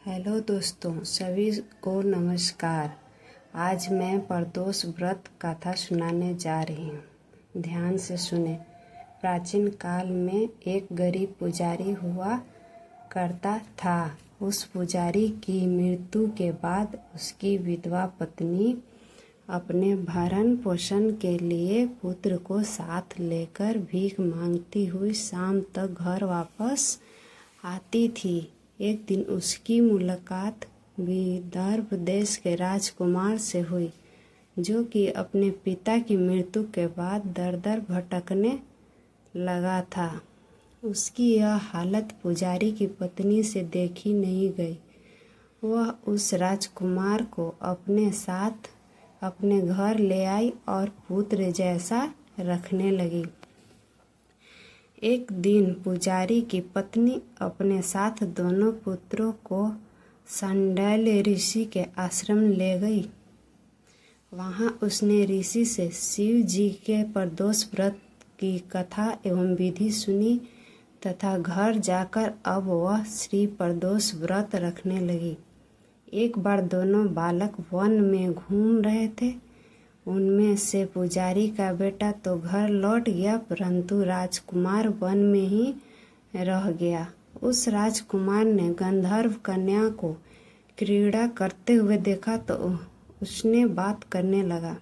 Hello दोस्तों, सभी को नमस्कार। आज मैं प्रदोष व्रत कथा सुनाने जा रही हूँ। ध्यान से सुने। प्राचीन काल में एक गरीब पुजारी हुआ करता था। उस पुजारी की मृत्यु के बाद उसकी विधवा पत्नी अपने भरण पोषण के लिए पुत्र को साथ लेकर भीख मांगती हुई शाम तक घर वापस आती थी। एक दिन उसकी मुलाकात विदर्भ देश के राजकुमार से हुई, जो कि अपने पिता की मृत्यु के बाद दर दर भटकने लगा था। उसकी यह हालत पुजारी की पत्नी से देखी नहीं गई। वह उस राजकुमार को अपने साथ अपने घर ले आई और पुत्र जैसा रखने लगी। एक दिन पुजारी की पत्नी अपने साथ दोनों पुत्रों को सांडल्य ऋषि के आश्रम ले गई। वहां उसने ऋषि से शिव जी के प्रदोष व्रत की कथा एवं विधि सुनी तथा घर जाकर अब वह श्री प्रदोष व्रत रखने लगी। एक बार दोनों बालक वन में घूम रहे थे। उनमें से पुजारी का बेटा तो घर लौट गया, परंतु राजकुमार वन में ही रह गया। उस राजकुमार ने गंधर्व कन्या को क्रीड़ा करते हुए देखा तो उसने बात करने लगा।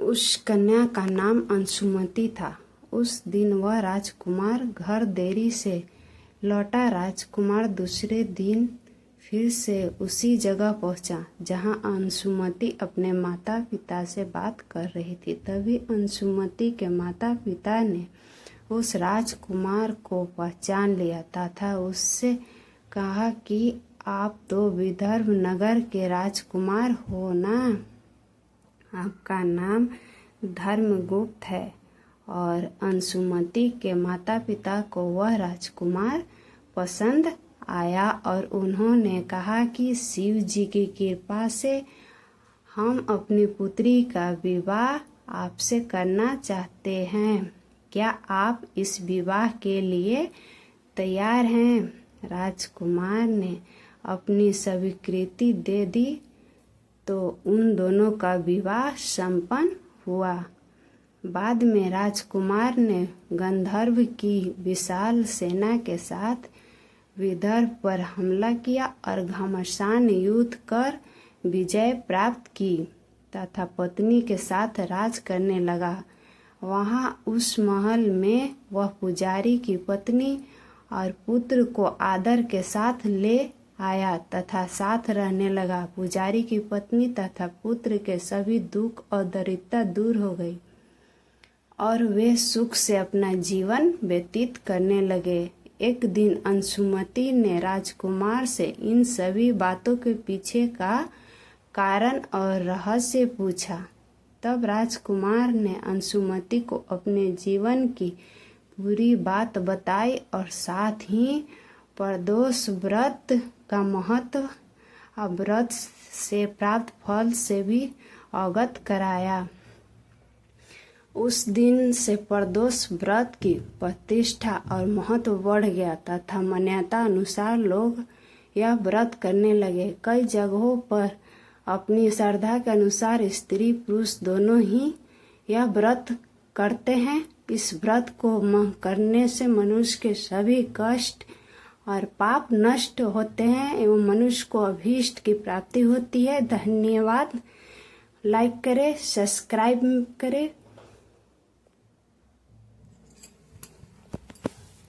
उस कन्या का नाम अंशुमति था। उस दिन वह राजकुमार घर देरी से लौटा। राजकुमार दूसरे दिन फिर से उसी जगह पहुंचा जहां अंशुमति अपने माता पिता से बात कर रही थी। तभी अंशुमति के माता पिता ने उस राजकुमार को पहचान लिया तथा उससे कहा कि आप तो विदर्भ नगर के राजकुमार हो ना? आपका नाम धर्मगुप्त है। और अंशुमति के माता पिता को वह राजकुमार पसंद आया और उन्होंने कहा कि शिव जी की कृपा से हम अपनी पुत्री का विवाह आपसे करना चाहते हैं। क्या आप इस विवाह के लिए तैयार हैं? राजकुमार ने अपनी स्वीकृति दे दी तो उन दोनों का विवाह संपन्न हुआ। बाद में राजकुमार ने गंधर्व की विशाल सेना के साथ विदर्भ पर हमला किया और घमासान युद्ध कर विजय प्राप्त की तथा पत्नी के साथ राज करने लगा। वहां उस महल में वह पुजारी की पत्नी और पुत्र को आदर के साथ ले आया तथा साथ रहने लगा। पुजारी की पत्नी तथा पुत्र के सभी दुख और दरिद्रता दूर हो गई और वे सुख से अपना जीवन व्यतीत करने लगे। एक दिन अंशुमति ने राजकुमार से इन सभी बातों के पीछे का कारण और रहस्य पूछा। तब राजकुमार ने अंशुमति को अपने जीवन की पूरी बात बताई और साथ ही प्रदोष व्रत का महत्व और व्रत से प्राप्त फल से भी अवगत कराया। उस दिन से प्रदोष व्रत की प्रतिष्ठा और महत्व बढ़ गया तथा मान्यता अनुसार लोग यह व्रत करने लगे। कई जगहों पर अपनी श्रद्धा के अनुसार स्त्री पुरुष दोनों ही यह व्रत करते हैं। इस व्रत को करने से मनुष्य के सभी कष्ट और पाप नष्ट होते हैं एवं मनुष्य को अभीष्ट की प्राप्ति होती है। धन्यवाद। लाइक करें, सब्सक्राइब करें।